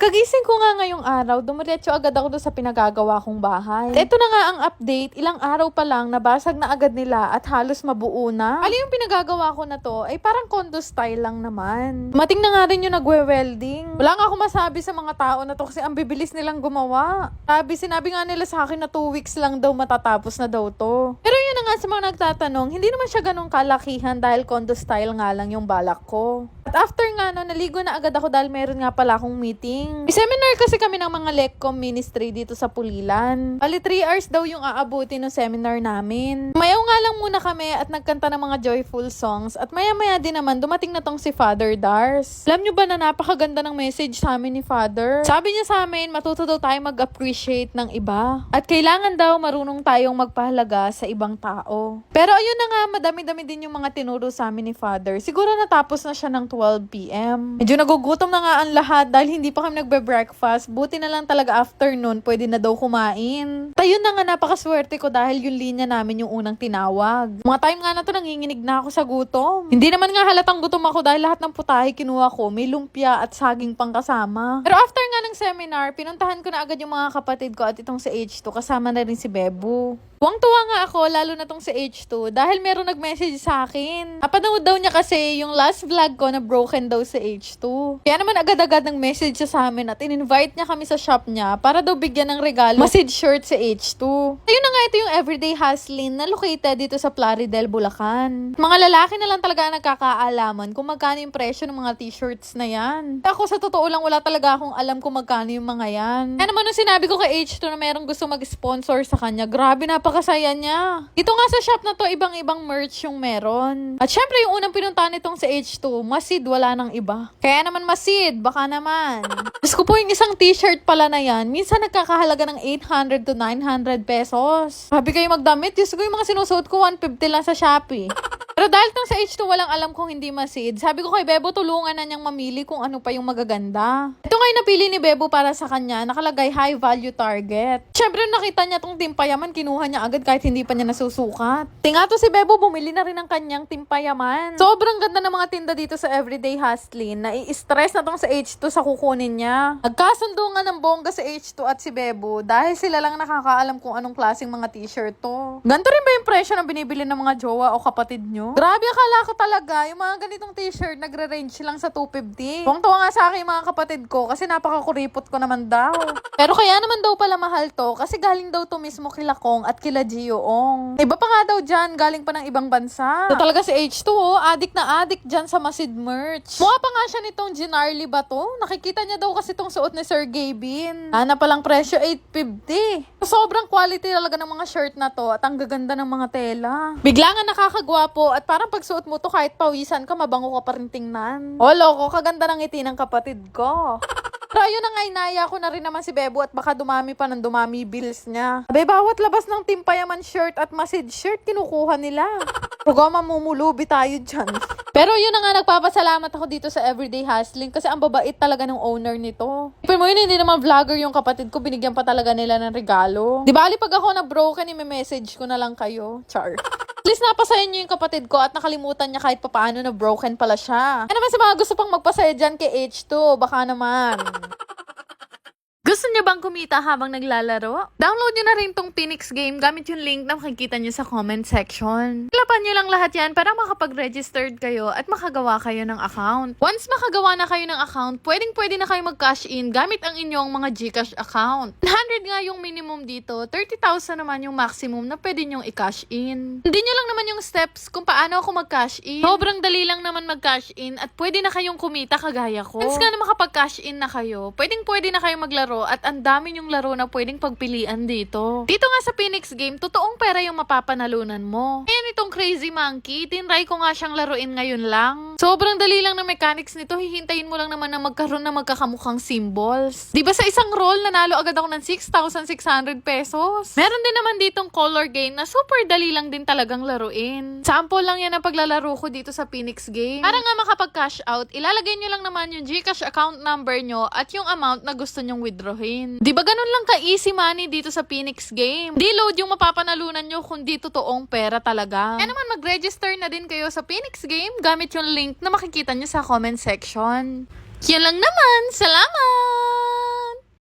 Pagkagising ko nga ngayong araw, dumiretso agad ako doon sa pinagagawa kong bahay. At ito na nga ang update, ilang araw pa lang nabasag na agad nila at halos mabuo na. Ali yung pinagagawa ko na to ay parang condo style lang naman. Mating na nga rin yung nagwe-welding. Wala nga ako masabi sa mga tao na to kasi ang bibilis nilang gumawa. Sinabi nga nila sa akin na 2 weeks lang daw matatapos na daw to. Pero yun na nga sa mga nagtatanong, hindi naman siya ganun kalakihan dahil condo style nga lang yung balak ko. At after nga no, naligo na agad ako dahil meron nga pala akong meeting. May seminar kasi kami ng mga LECCOM ministry dito sa Pulilan. Bali 3 hours daw yung aabuti ng seminar namin. Mayaw nga lang muna kami at nagkanta ng mga joyful songs at maya-maya din naman dumating na tong si Father Dars. Alam nyo ba na napakaganda ng message sa amin ni Father? Sabi niya sa amin, matuto daw tayo mag-appreciate ng iba. At kailangan daw marunong tayong magpahalaga sa ibang tao. Pero ayun na nga, madami-dami din yung mga tinuro sa amin ni Father. Siguro natapos na siya ng 12 p.m. Medyo nagugutom na nga ang lahat dahil hindi pa kami nagbe-breakfast. Buti na lang talaga afternoon, pwede na daw kumain. Tayo na nga, napakaswerte ko dahil yung linya namin yung unang tinawag. Mga time nga na to, nanginginig na ako sa gutom. Hindi naman nga halatang gutom ako dahil lahat ng putahe kinuha ko, may lumpia at saging pang kasama. Pero after nga ng seminar, pinuntahan ko na agad yung mga kapatid ko at itong sa H2, kasama na rin si Bebo. Tuwang-tuwa nga ako, lalo na tong sa H2, dahil meron nag-message sa akin. Napanood daw niya kasi yung last vlog ko na broken daw sa H2. Kaya naman agad-agad ng message siya sa amin at in-invite niya kami sa shop niya para daw bigyan ng regalo masid shirt sa H2. Ayun na nga, ito yung Everyday Hustlin na located dito sa Plaridel, Bulacan. Mga lalaki na lang talaga nagkakaalaman kung magkano yung presyo ng mga t-shirts na yan. Ako sa totoo lang, wala talaga akong alam kung magkano yung mga yan. Kaya naman nung sinabi ko kay H2 na merong gusto mag-sponsor sa kanya, grabe napakasaya niya. Dito nga sa shop na to, ibang-ibang merch yung meron. At syempre yung unang pinuntahan nitong sa H2, masid, wala nang iba. Kaya naman masid, baka naman. Diyos ko po, yung isang t-shirt pala na yan, minsan nagkakahalaga ng 800 to 900 pesos. Sabi kayo magdamit, Diyos ko yung mga sinusuot ko, 150 lang sa Shopee. Pero dahil tong sa H2 walang alam kung hindi masid, sabi ko kay Bebo tulungan na niyang mamili kung ano pa yung magaganda. Ito nga yung napili ni Bebo para sa kanya, nakalagay high value target. Siyempre nakita niya tong timpayaman, kinuha niya agad kahit hindi pa niya nasusukat. Tinga to si Bebo, bumili na rin ng kanyang timpayaman. Sobrang ganda ng mga tinda dito sa Everyday Hustlin, nai-stress na tong sa H2 sa kukunin niya. Nagkasundo nga ng bongga sa H2 at si Bebo dahil sila lang nakakaalam kung anong klaseng mga t-shirt to. Ganito rin ba yung presyo na binibili ng mga jowa o kapatid niyo? Grabe, akala ko talaga, yung mga ganitong t-shirt, nagre-range lang sa 250. Tuwang-tuwa nga sa akin yung mga kapatid ko kasi napakakuripot ko naman daw. Pero kaya naman daw pala mahal to kasi galing daw to mismo kila Kong at kila Gioong. Iba pa nga daw dyan, galing pa ng ibang bansa. So talaga si H2, adik na adik dyan sa masid merch. Mukha pa nga siya nitong Ginarly ba to? Nakikita niya daw kasi tong suot ni Sir Gavin. Na palang presyo, 850. Sobrang quality talaga ng mga shirt na to at ang gaganda ng mga tela. Bigla nga nakakagwapo at parang pagsuot mo to kahit pawisan ka, mabango ka pa rin tingnan. O loko, kaganda ng ngiti ng kapatid ko. Pero ayun na nga, inaya ko na rin naman si Bebo at baka dumami pa ng dumami bills niya. Sabi, bawat labas ng timpayaman shirt at masid shirt, kinukuha nila. Pero mamumulubi tayo dyan. Pero yun na nga, nagpapasalamat ako dito sa Everyday Hustling kasi ang babait talaga ng owner nito. Pero mo yun, hindi naman vlogger yung kapatid ko, binigyan pa talaga nila ng regalo. Di bali pag ako na-broken, i-message ko na lang kayo. Char. At least napasaya niyo yung kapatid ko at nakalimutan niya kahit papaano na broken pala siya. Ano naman sa mga gusto pang magpasaya dyan kay H2, baka naman. Gusto niyo bang kumita habang naglalaro? Download niyo na rin tong Phoenix game gamit yung link na makikita niyo sa comment section. Lapan niyo lang lahat yan para makapag-registered kayo at makagawa kayo ng account. Once makagawa na kayo ng account, pwede na kayo mag-cash in gamit ang inyong mga GCash account. 100 nga yung minimum dito, 30,000 naman yung maximum na pwede nyong i-cash in. Hindi nyo lang naman yung steps kung paano ako mag-cash in. Sobrang dali lang naman mag-cash in at pwede na kayong kumita kagaya ko. Once nga na makapag-cash in na kayo, pwede na kayo maglaro at ang dami yung laro na pwedeng pagpilian dito. Dito nga sa Phoenix game, totoong pera yung mapapanalunan mo. Ayan itong Crazy Monkey, tinry ko nga siyang laruin ngayon lang. Sobrang dali lang ng mechanics nito, hihintayin mo lang naman na magkaroon ng magkakamukhang symbols. Diba sa isang roll, nanalo agad ako ng 6,600 pesos? Meron din naman ditong color game na super dali lang din talagang laruin. Sample lang yan ang paglalaro ko dito sa Phoenix game. Para nga makapag-cash out, ilalagay nyo lang naman yung GCash account number nyo at yung amount na gusto nyong withdrawin. Di ba ganun lang ka-easy money dito sa Phoenix game? Di load yung mapapanalunan nyo kundi totoong pera talaga. Kaya naman mag-register na din kayo sa Phoenix game gamit yung link na makikita nyo sa comment section. Yan lang naman. Salamat!